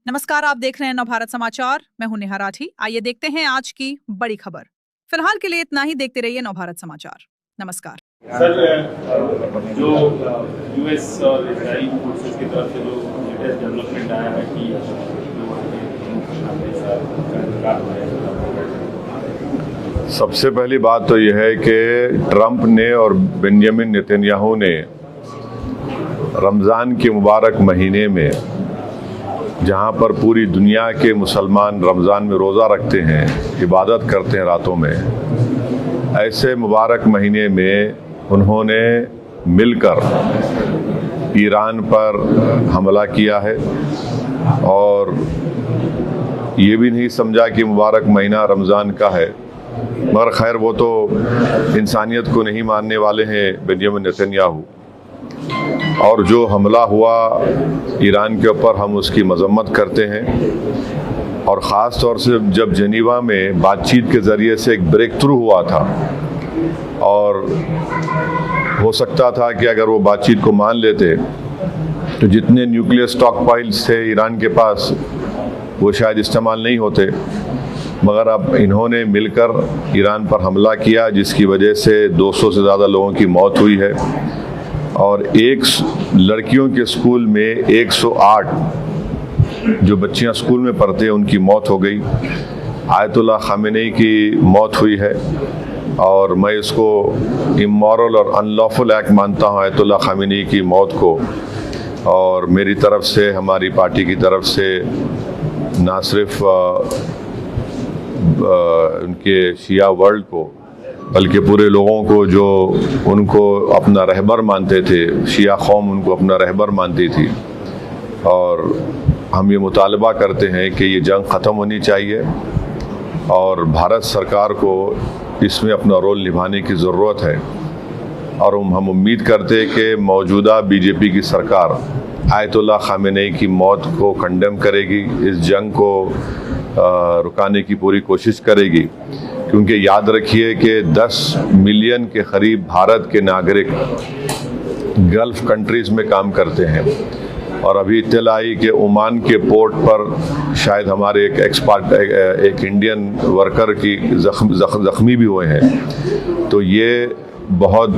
नमस्कार, आप देख रहे हैं नवभारत समाचार। मैं हूं नेहा राठी। आइए देखते हैं आज की बड़ी खबर। फिलहाल के लिए इतना ही। देखते रहिए नवभारत समाचार। नमस्कार। सर, जो यूएस और इजराइल फोर्सेस की तरफ से जो लेटेस्ट डेवलपमेंट आया है कि जो वहाँ के सबसे पहली बात तो यह है कि ट्रंप ने और बेंजामिन नेतन्याहू ने रमज़ान के मुबारक महीने में, जहाँ पर पूरी दुनिया के मुसलमान रमज़ान में रोज़ा रखते हैं, इबादत करते हैं रातों में, ऐसे मुबारक महीने में उन्होंने मिलकर ईरान पर हमला किया है और ये भी नहीं समझा कि मुबारक महीना रमज़ान का है। मगर खैर, वो तो इंसानियत को नहीं मानने वाले हैं बेंजामिन नेतन्याहू। और जो हमला हुआ ईरान के ऊपर, हम उसकी मजम्मत करते हैं। और ख़ास तौर से जब जेनीवा में बातचीत के ज़रिए से एक ब्रेक थ्रू हुआ था और हो सकता था कि अगर वो बातचीत को मान लेते तो जितने न्यूक्लियर स्टॉक पाइल्स थे ईरान के पास वो शायद इस्तेमाल नहीं होते। मगर अब इन्होंने मिलकर ईरान पर हमला किया, जिसकी वजह से 200 से ज़्यादा लोगों की मौत हुई है और एक लड़कियों के स्कूल में 108 जो बच्चियां स्कूल में पढ़ते हैं उनकी मौत हो गई। आयतुल्लाह खामेनी की मौत हुई है और मैं इसको इमोरल और अनलॉफुल एक्ट मानता हूं, आयतुल्लाह खामेनी की मौत को। और मेरी तरफ से, हमारी पार्टी की तरफ से ना सिर्फ उनके शिया वर्ल्ड को बल्कि पूरे लोगों को जो उनको अपना रहबर मानते थे, शिया कौम उनको अपना रहबर मानती थी। और हम ये मुतालबा करते हैं कि ये जंग ख़त्म होनी चाहिए और भारत सरकार को इसमें अपना रोल निभाने की ज़रूरत है। और हम उम्मीद करते हैं कि मौजूदा बीजेपी की सरकार आयतुल्लाह खामेनी की मौत को कंडेम करेगी, इस जंग को रुकाने की पूरी कोशिश करेगी। क्योंकि याद रखिए कि 10 मिलियन के करीब भारत के नागरिक गल्फ़ कंट्रीज़ में काम करते हैं। और अभी इत्तला आई कि ओमान के पोर्ट पर शायद हमारे एक इंडियन वर्कर की ज़ख्मी भी हुए हैं। तो ये बहुत,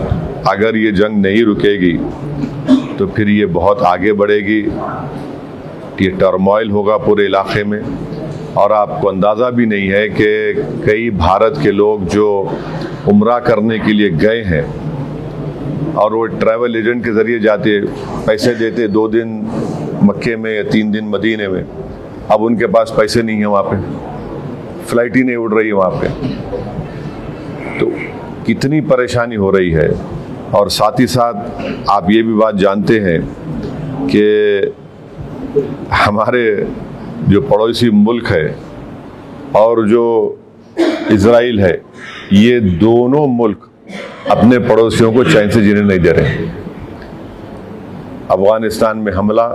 अगर ये जंग नहीं रुकेगी तो फिर ये बहुत आगे बढ़ेगी, ये टर्मोइल होगा पूरे इलाके में। और आपको अंदाज़ा भी नहीं है कि कई भारत के लोग जो उम्रा करने के लिए गए हैं और वो ट्रैवल एजेंट के ज़रिए जाते, पैसे देते 2 दिन मक्के में या 3 दिन मदीने में, अब उनके पास पैसे नहीं है, वहाँ पे फ़्लाइट ही नहीं उड़ रही है वहाँ पे। तो कितनी परेशानी हो रही है। और साथ ही साथ आप ये भी बात जानते हैं कि हमारे जो पड़ोसी मुल्क है और जो इजराइल है, ये दोनों मुल्क अपने पड़ोसियों को चैन से जीने नहीं दे रहे। अफगानिस्तान में हमला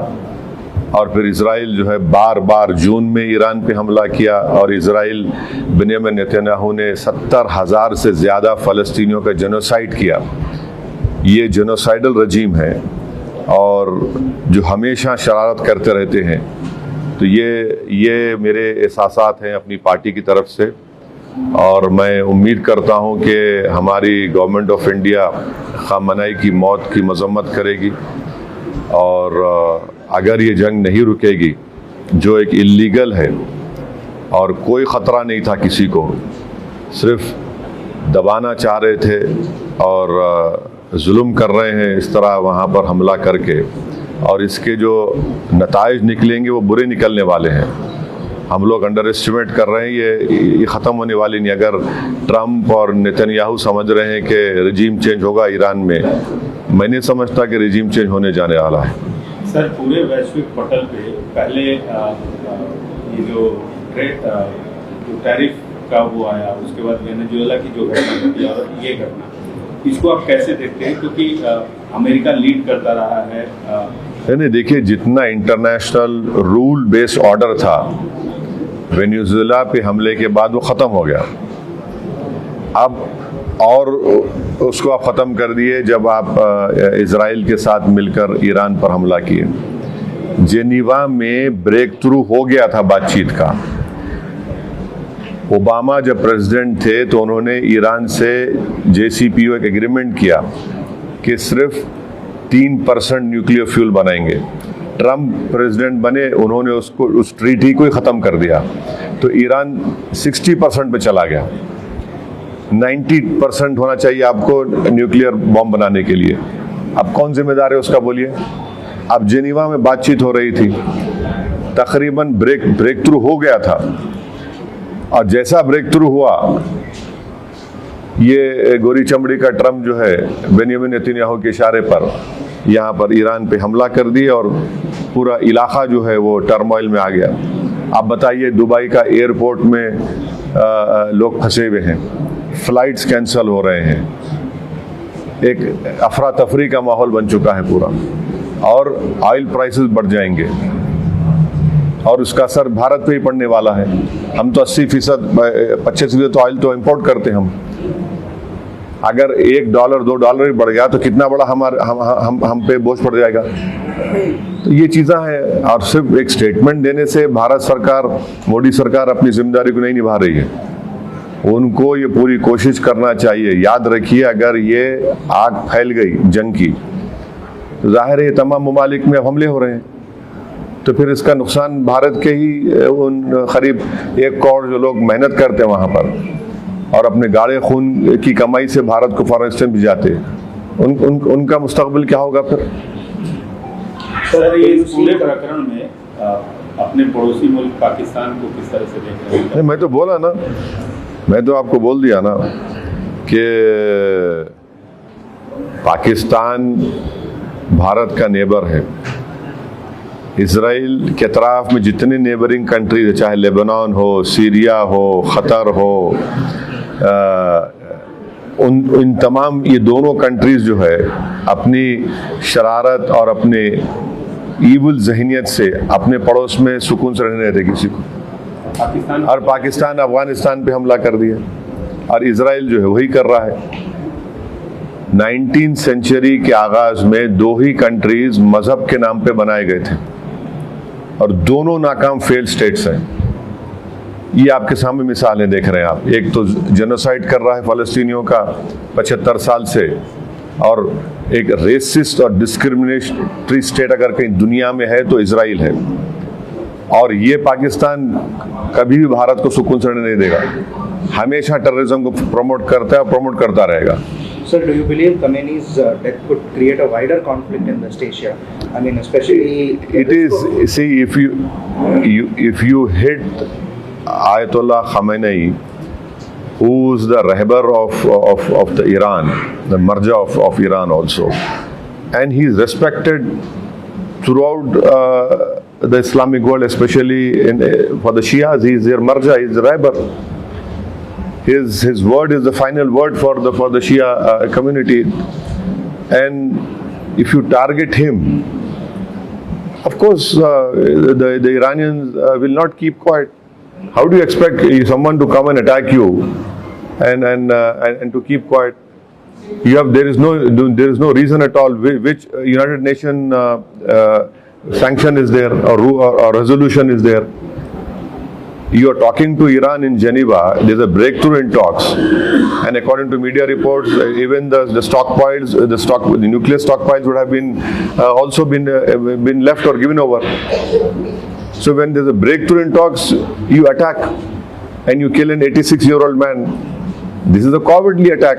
और फिर इजराइल जो है बार बार जून में ईरान पे हमला किया और इजराइल बेंजामिन नेतन्याहू ने 70,000 से ज़्यादा फ़लस्तीनियों का जेनोसाइड किया। ये जेनोसाइडल रजीम है और जो हमेशा शरारत करते रहते हैं। तो ये मेरे एहसासात हैं अपनी पार्टी की तरफ से और मैं उम्मीद करता हूं कि हमारी गवर्नमेंट ऑफ इंडिया खामनेई की मौत की मजम्मत करेगी। और अगर ये जंग नहीं रुकेगी, जो एक इल्लीगल है और कोई ख़तरा नहीं था किसी को, सिर्फ दबाना चाह रहे थे और जुल्म कर रहे हैं इस तरह वहाँ पर हमला करके, और इसके जो नताइज निकलेंगे वो बुरे निकलने वाले हैं। हम लोग अंडर एस्टिमेट कर रहे हैं, ये ख़त्म होने वाली नहीं। अगर ट्रंप और नेतन्याहू समझ रहे हैं कि रिजीम चेंज होगा ईरान में, मैं नहीं समझता कि रिजीम चेंज होने जाने वाला है। सर, पूरे वैश्विक पटल पे पहले ये जो टैरिफ का वो आया, उसके बाद वेनेजुएला की जो घटना घटी और ये घटना, इसको आप कैसे देखते हैं? क्योंकि अमेरिका लीड करता रहा है। नहीं, देखिए, जितना इंटरनेशनल रूल बेस्ड ऑर्डर था वेनेजुएला पे हमले के बाद वो ख़त्म हो गया। अब और उसको आप ख़त्म कर दिए जब आप इजराइल के साथ मिलकर ईरान पर हमला किए। जेनीवा में ब्रेक थ्रू हो गया था बातचीत का। ओबामा जब प्रेसिडेंट थे तो उन्होंने ईरान से JCPOA एक एग्रीमेंट किया कि सिर्फ 3% न्यूक्लियर फ्यूल बनाएंगे। ट्रम्प प्रेसिडेंट बने, उन्होंने उस ट्रीटी को ही ख़त्म कर दिया, तो ईरान 60% पे चला गया। 90% होना चाहिए आपको न्यूक्लियर बॉम्ब बनाने के लिए। अब कौन जिम्मेदार है उसका, बोलिए। अब जेनीवा में बातचीत हो रही थी, तकरीबन ब्रेक थ्रू हो गया था, और जैसा ब्रेक थ्रू हुआ, ये गोरी चमड़ी का ट्रम्प जो है बेंजामिन नेतन्याहू के इशारे पर यहाँ पर ईरान पे हमला कर दिया और पूरा इलाका जो है वो टर्मोइल में आ गया। आप बताइए, दुबई का एयरपोर्ट में लोग फंसे हुए हैं, फ्लाइट्स कैंसिल हो रहे हैं, एक अफरा तफरी का माहौल बन चुका है पूरा, और ऑयल प्राइसेस बढ़ जाएंगे और उसका असर भारत पे ही पड़ने वाला है। हम तो 80%, 25% तो ऑयल तो इंपोर्ट करते हैं हम। अगर $1 $2 बढ़ गया तो कितना बड़ा हम पे बोझ पड़ जाएगा। तो ये चीज़ें हैं, और सिर्फ एक स्टेटमेंट देने से भारत सरकार, मोदी सरकार अपनी जिम्मेदारी को नहीं निभा रही है। उनको ये पूरी कोशिश करना चाहिए। याद रखिए, अगर ये आग फैल गई जंग की, तो जाहिर है ये तमाम ममालिक में हमले हो रहे हैं, तो फिर इसका नुकसान भारत के ही उन करीब 1 करोड़ जो लोग मेहनत करते हैं वहाँ पर और अपने गाढ़े खून की कमाई से भारत को फॉरेन एक्सचेंज भी जाते हैं, उनका मुस्तकबिल क्या होगा फिर। सर, ये इस पूरे प्रकरण में अपने पड़ोसी मुल्क पाकिस्तान को किस तरह से देख रहे हैं? मैं तो बोला ना, मैं तो आपको बोल दिया ना कि पाकिस्तान भारत का नेबर है। इसराइल के अतराफ में जितने नेबरिंग कंट्रीज, चाहे लेबनान हो, सीरिया हो, ख़तर हो, इन तमाम ये दोनों कंट्रीज जो है अपनी शरारत और अपने ईवल जहनियत से अपने पड़ोस में सुकून से रहने देते किसी को। पाकिस्तान अफगानिस्तान पे हमला कर दिया, और इसराइल जो है वही कर रहा है। 19th सेंचुरी के आगाज में 2 ही कंट्रीज मजहब के नाम पे बनाए गए थे, और दोनों नाकाम फेल्ड स्टेट्स हैं। ये आपके सामने मिसालें देख रहे हैं आप। एक तो जेनोसाइड कर रहा है फ़लस्तीनियों का 75 साल से, और एक रेसिस्ट और डिस्क्रिमिनेटरी स्टेट अगर कहीं दुनिया में है तो इसराइल है। और ये पाकिस्तान कभी भी भारत को सुकून से नहीं देगा, हमेशा टेररिज्म को प्रमोट करता है और प्रमोट करता रहेगा। Sir, do you believe Khamenei's death could create a wider conflict in West Asia? I mean, especially it is. See, if you hit Ayatollah Khamenei, who's the rahbar of the Iran, the marja of Iran also, and he's respected throughout the Islamic world, especially for the Shias. He's their marja, he's the rahbar. His word is the final word for the Shia community, and if you target him, of course the Iranians will not keep quiet. How do you expect someone to come and attack you and to keep quiet? There is no reason at all. Which United Nations sanction is there, or resolution is there? You are talking to Iran in Geneva. There's a breakthrough in talks, and according to media reports, even the stockpiles, the nuclear stockpiles would have been also been left or given over. So when there's a breakthrough in talks, you attack and you kill an 86-year-old man. This is a cowardly attack.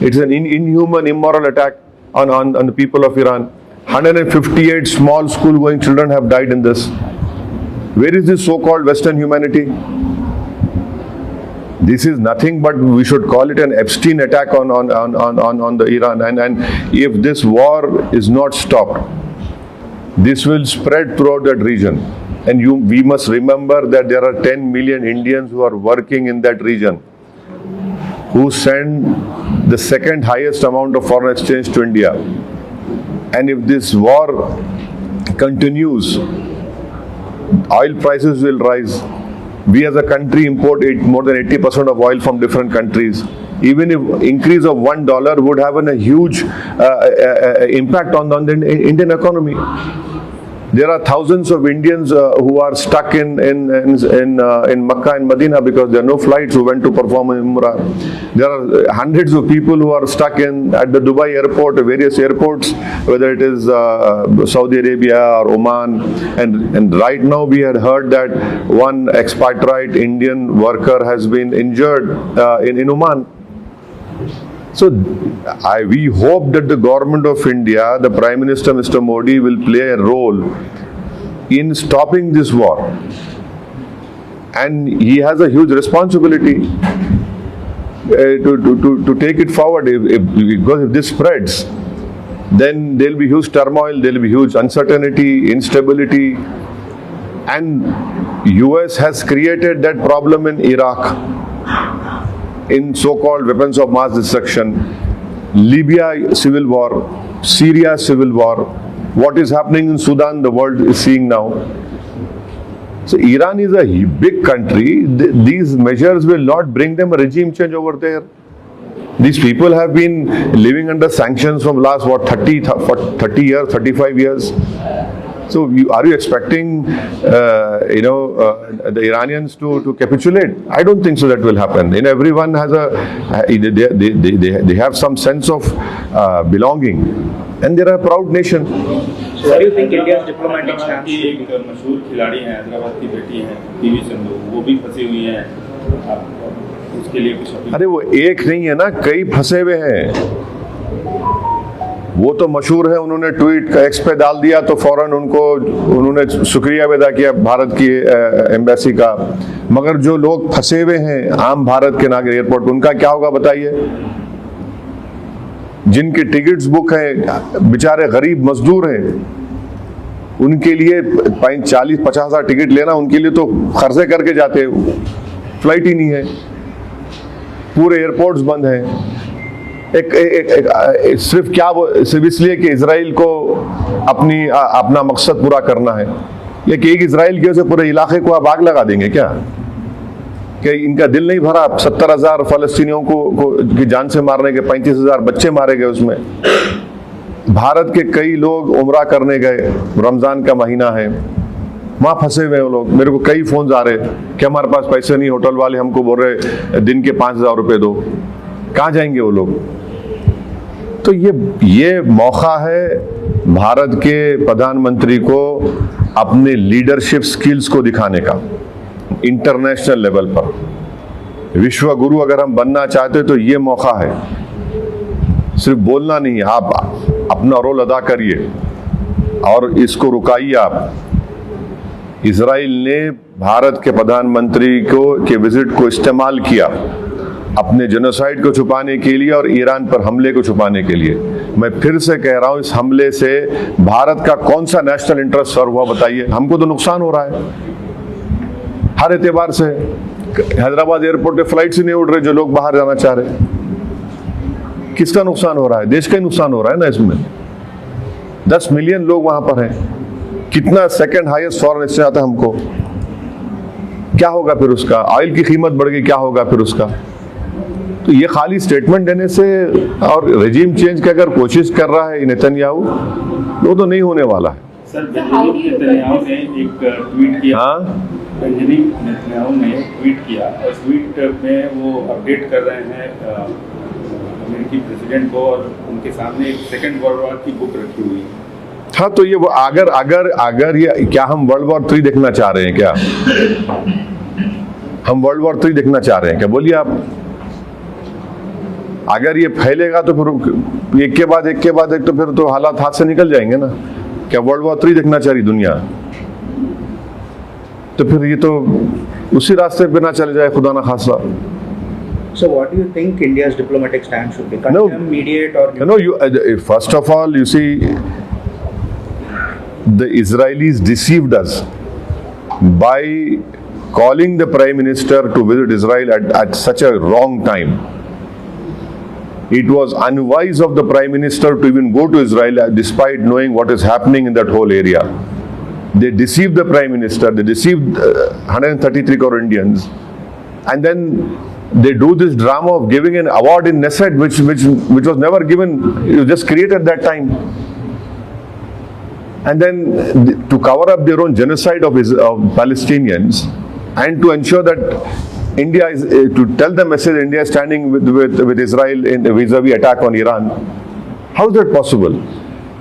It's an inhuman, immoral attack on the people of Iran. 158 small school-going children have died in this. Where is this so-called Western humanity? This is nothing but, we should call it an Epstein attack on the Iran. And if this war is not stopped, this will spread throughout that region. And we must remember that there are 10 million Indians who are working in that region, who send the second highest amount of foreign exchange to India. And if this war continues, oil prices will rise. We as a country import more than 80% of oil from different countries. Even if increase of $1 would have a huge impact on the Indian economy. There are thousands of Indians who are stuck in Makkah and Medina because there are no flights who went to perform in Umrah. There are hundreds of people who are stuck at the Dubai airport, various airports, whether it is Saudi Arabia or Oman. And right now we had heard that one expatriate Indian worker has been injured in Oman. So we hope that the government of India, the Prime Minister Mr. Modi, will play a role in stopping this war. And he has a huge responsibility to take it forward. Because if this spreads, then there will be huge turmoil, there will be huge uncertainty, instability. And US has created that problem in Iraq, in so-called weapons of mass destruction, Libya civil war, Syria civil war, what is happening in Sudan, the world is seeing now. So Iran is a big country. These measures will not bring them a regime change over there. These people have been living under sanctions from last 30 years, 35 years. So are you expecting the Iranians to capitulate? I don't think so that will happen. Everyone has they have some sense of belonging, and they are a proud nation. So what do you think India's diplomatic stance की should एक मशहूर खिलाड़ी हैं, हैदराबाद की बेटी हैं PV Sindhu, वो भी फंसी हुई हैं, उसके लिए कुछ अपील? अरे वो एक नहीं है ना, कई फंसे हुए हैं। वो तो मशहूर है, उन्होंने ट्वीट का एक्स पे डाल दिया तो फौरन उन्होंने शुक्रिया अदा किया भारत की एम्बेसी का। मगर जो लोग फंसे हुए हैं आम भारत के नागरिक एयरपोर्ट, उनका क्या होगा बताइए? जिनके टिकट्स बुक हैं, बेचारे गरीब मजदूर हैं, उनके लिए 40-50 हज़ार टिकट लेना, उनके लिए तो खर्चे करके जाते, फ्लाइट ही नहीं है, पूरे एयरपोर्ट्स बंद हैं। सिर्फ इसलिए कि इजराइल को अपना मकसद पूरा करना है, या कि एक इजराइल की वजह से पूरे इलाके को आप आग लगा देंगे क्या? कि इनका दिल नहीं भरा? 70,000 फलस्तीनियों को की जान से मारने के, 35,000 बच्चे मारे गए उसमें। भारत के कई लोग उम्रा करने गए, रमजान का महीना है, वहाँ फंसे हुए हैं वो लोग। मेरे को कई फोन आ रहे कि हमारे पास पैसे नहीं, होटल वाले हमको बोल रहे दिन के 5,000 रुपये दो। कहाँ जाएंगे वो लोग? तो ये मौका है भारत के प्रधानमंत्री को अपने लीडरशिप स्किल्स को दिखाने का इंटरनेशनल लेवल पर। विश्व गुरु अगर हम बनना चाहते तो ये मौका है, सिर्फ बोलना नहीं, आप अपना रोल अदा करिए और इसको रुकाइए आप। इजराइल ने भारत के प्रधानमंत्री के विजिट को इस्तेमाल किया अपने जेनोसाइड को छुपाने के लिए और ईरान पर हमले को छुपाने के लिए। मैं फिर से कह रहा हूं, इस हमले से भारत का कौन सा नेशनल इंटरेस्ट सर्व हुआ बताइए? हमको तो नुकसान हो रहा है हर एतबार से। हैदराबाद एयरपोर्ट पे फ्लाइट्स ही नहीं उड़ रहे जो लोग बाहर जाना चाह रहे। किसका नुकसान हो रहा है? देश का ही नुकसान हो रहा है ना इसमें। 10 मिलियन लोग वहां पर हैं, कितना सेकंड हाईएस्ट फॉरेन एक्सचेंज आता है हमको। क्या होगा फिर उसका? ऑयल की कीमत बढ़ गई, क्या होगा फिर उसका? तो ये खाली स्टेटमेंट देने से और रेजिम चेंज की अगर कोशिश कर रहा है नेतन्याहू, वो तो नहीं होने वाला है। सर, नेतन्याहू ने एक ट्वीट किया। हाँ, नेतन्याहू ने ट्वीट किया और ट्वीट में वो अपडेट कर रहे हैं अमेरिकी प्रेसिडेंट को, और उनके सामने एक सेकंड वर्ल्ड वॉर की बुक रखी हुई है। हाँ, तो ये वो अगर ये क्या हम वर्ल्ड वॉर 3 देखना चाह रहे हैं क्या? हम वर्ल्ड वॉर 3 देखना चाह रहे हैं क्या? बोलिए आप। अगर ये फैलेगा तो फिर एक के बाद एक तो फिर तो हालात हाथ से निकल जाएंगे ना। क्या वर्ल्ड वॉर 3 देखना चाह रही दुनिया? तो फिर ये तो उसी रास्ते पे ना चले जाए, खुदा ना खासा। So what do you think India's diplomatic stance should be? Condemn, mediate, or No, first of all, you see, the Israelis deceived us by calling the Prime Minister to visit Israel at such a wrong time. It was unwise of the Prime Minister to even go to Israel despite knowing what is happening in that whole area. They deceived the Prime Minister, they deceived 133 crore Indians, and then they do this drama of giving an award in Knesset which was never given. It was just created that time. and then to cover up their own genocide of Palestinians, and to ensure that India is to tell the message India is standing with Israel in vis-a-vis attack on Iran. How is that possible?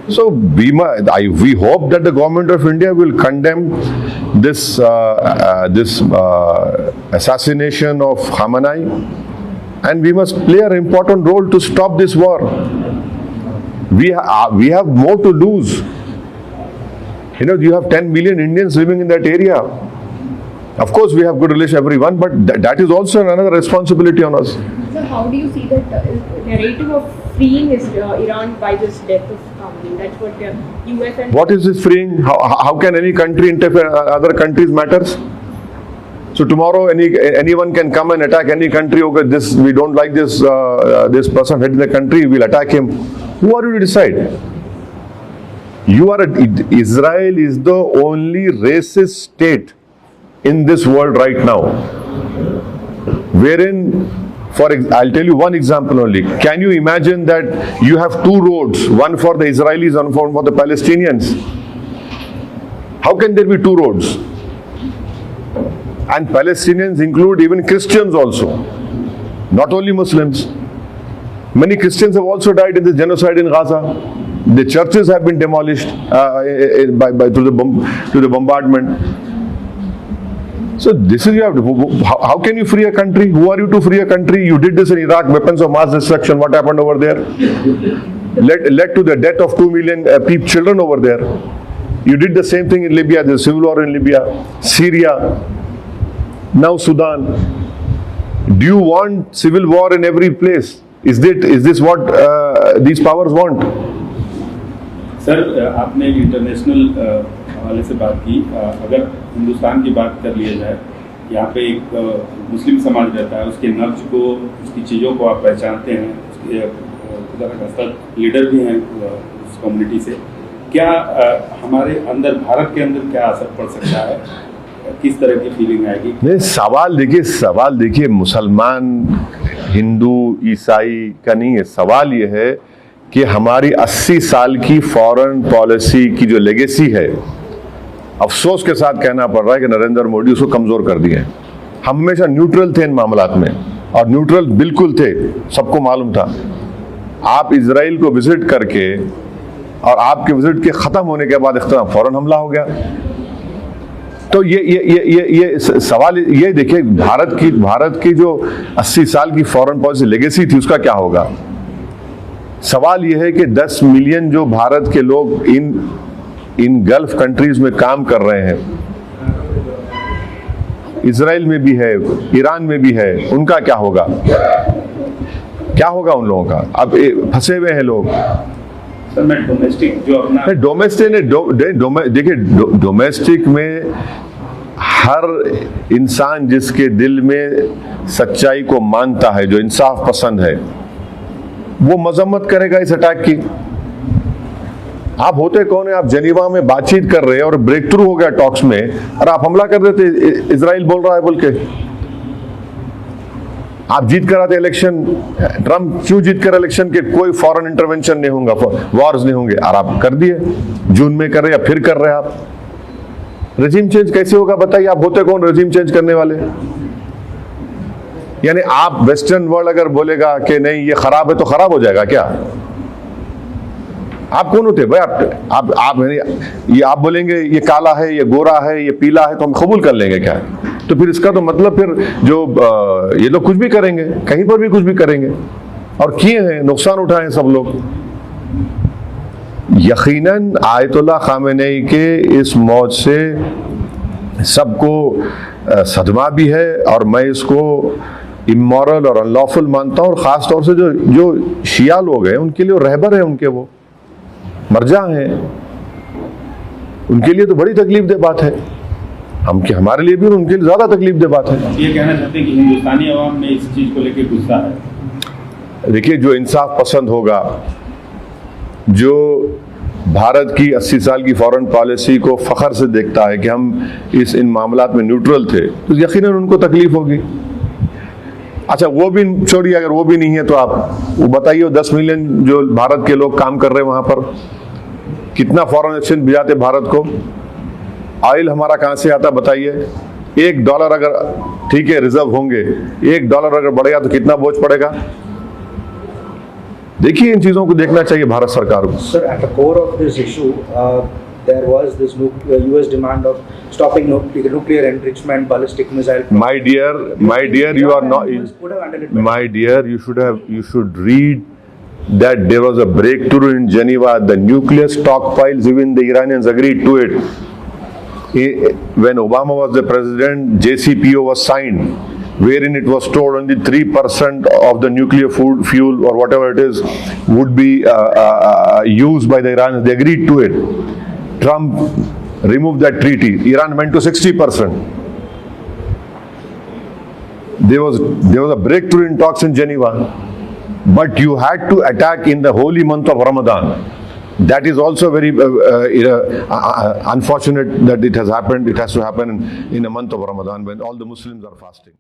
So we hope that the government of India will condemn this assassination of Khamenei, and we must play an important role to stop this war. We have more to lose. You know, you have 10 million Indians living in that area. Of course, we have good relations with everyone, but that is also another responsibility on us. So how do you see that narrative of freeing Iran by this death of Khamenei? That's what the US and... What is this freeing? How can any country interfere in other countries' matters? So tomorrow anyone can come and attack any country. Okay, we don't like this person heading the country, we'll attack him. Who are you to decide? Israel is the only racist state in this world right now, wherein, I'll tell you one example only. Can you imagine that you have two roads, one for the Israelis and one for the Palestinians? How can there be two roads? And Palestinians include even Christians also, not only Muslims. Many Christians have also died in this genocide in Gaza. The churches have been demolished through the bombardment. So this is how can you free a country? Who are you to free a country? You did this in Iraq, weapons of mass destruction. What happened over there? Led to the death of 2 million children over there. You did the same thing in Libya. There's civil war in Libya, Syria, now Sudan. Do you want civil war in every place? Is this what these powers want? Sir, आपने international हवाले से बात की. अगर हिंदुस्तान की बात कर लिया जाए, यहाँ पे एक मुस्लिम समाज रहता है, उसके नब्ज को, उसकी चीज़ों को आप पहचानते हैं, उसके लीडर भी हैं उस कम्युनिटी से. क्या हमारे अंदर, भारत के अंदर क्या असर पड़ सकता है? किस तरह की फीलिंग आएगी? नहीं, सवाल देखिए मुसलमान, हिंदू, ईसाई का नहीं है. सवाल ये है कि हमारी 80 साल की फॉरेन पॉलिसी की जो लेगेसी है, अफसोस के साथ कहना पड़ रहा है कि नरेंद्र मोदी उसको कमजोर कर दिए. हम हमेशा न्यूट्रल थे इन मामलात में, और न्यूट्रल बिल्कुल थे, सबको मालूम था. आप इजराइल को विजिट करके और आपके विजिट के खत्म होने के बाद फौरन हमला हो गया. तो ये सवाल ये देखिए, भारत की जो 80 साल की फॉरेन पॉलिसी लेगेसी थी, उसका क्या होगा? सवाल यह है कि 10 मिलियन जो भारत के लोग इन गल्फ कंट्रीज में काम कर रहे हैं, इजराइल में भी है, ईरान में भी है, उनका क्या होगा? क्या होगा उन लोगों का? अब फंसे हुए हैं लोग. सर, मैं डोमेस्टिक जो अपना देखिए, डोमेस्टिक में हर इंसान जिसके दिल में सच्चाई को मानता है, जो इंसाफ पसंद है, वो मजम्मत करेगा इस अटैक की. आप होते कौन है? आप जेनीवा में बातचीत कर रहे हैं और ब्रेक थ्रू हो गया टॉक्स में, और आप हमला कर देते, इजराइल बोल रहा है बोल के. आप जीत कर आते इलेक्शन, ट्रम्प क्यों जीत कर इलेक्शन के कोई फॉरेन इंटरवेंशन नहीं होगा, वॉर्स नहीं होंगे, और आप कर दिए. जून में कर रहे या फिर कर रहे आप. रजीम चेंज कैसे होगा बताइए? आप होते कौन रजीम चेंज करने वाले? यानी आप वेस्टर्न वर्ल्ड अगर बोलेगा कि नहीं ये खराब है तो खराब हो जाएगा क्या? आप कौन होते भाई? आप बोलेंगे ये काला है, ये गोरा है, ये पीला है, तो हम कबूल कर लेंगे क्या? तो फिर इसका तो मतलब फिर जो ये लोग कुछ भी करेंगे, कहीं पर भी कुछ भी करेंगे, और किए हैं, नुकसान उठाए हैं सब लोग. यकीनन आयतुल्लाह खामेनेई के इस मौत से सबको सदमा भी है, और मैं इसको इमोरल और अनलॉफुल मानता हूँ. और ख़ास तौर से जो शिया लोग हैं, उनके लिए रहबर हैं, उनके वो मरजा हैं, उनके लिए तो बड़ी तकलीफ दे बात है. हमारे लिए भी, उनके लिए ज़्यादा तकलीफ दे बात है. ये कहना चाहते हैं कि हिंदुस्तानी अवाम में इस चीज़ को लेकर गुस्सा है. देखिए, जो इंसाफ पसंद होगा, जो भारत की 80 साल की फॉरेन पॉलिसी को फ़ख्र से देखता है कि हम इन मामलात में न्यूट्रल थे, तो यकीनन उनको तकलीफ होगी. अच्छा, वो भी छोड़िए, अगर वो भी नहीं है तो आप वो बताइए, 10 मिलियन जो भारत के लोग काम कर रहे हैं वहाँ पर, कितना फॉरेन एक्सचेंज भिजाते भारत को? ऑयल हमारा कहां से आता बताइए? $1 अगर ठीक है रिजर्व होंगे, $1 अगर बढ़ेगा तो कितना बोझ पड़ेगा? देखिए, इन चीजों को देखना चाहिए भारत सरकार को। Sir, at the core of this issue, there was this US demand of stopping nuclear enrichment, ballistic missile. My dear, you are not. Could have handled it better. My dear, you should read that there was a breakthrough in Geneva. The nuclear stockpiles, even the Iranians agreed to it. When Obama was the president, JCPO was signed, wherein it was told only 3% of the nuclear fuel or whatever it is would be used by the Iranians. They agreed to it. Trump removed that treaty. Iran went to 60%. There was a breakthrough in talks in Geneva, but you had to attack in the holy month of Ramadan. That is also very unfortunate that it has happened. It has to happen in a month of Ramadan when all the Muslims are fasting.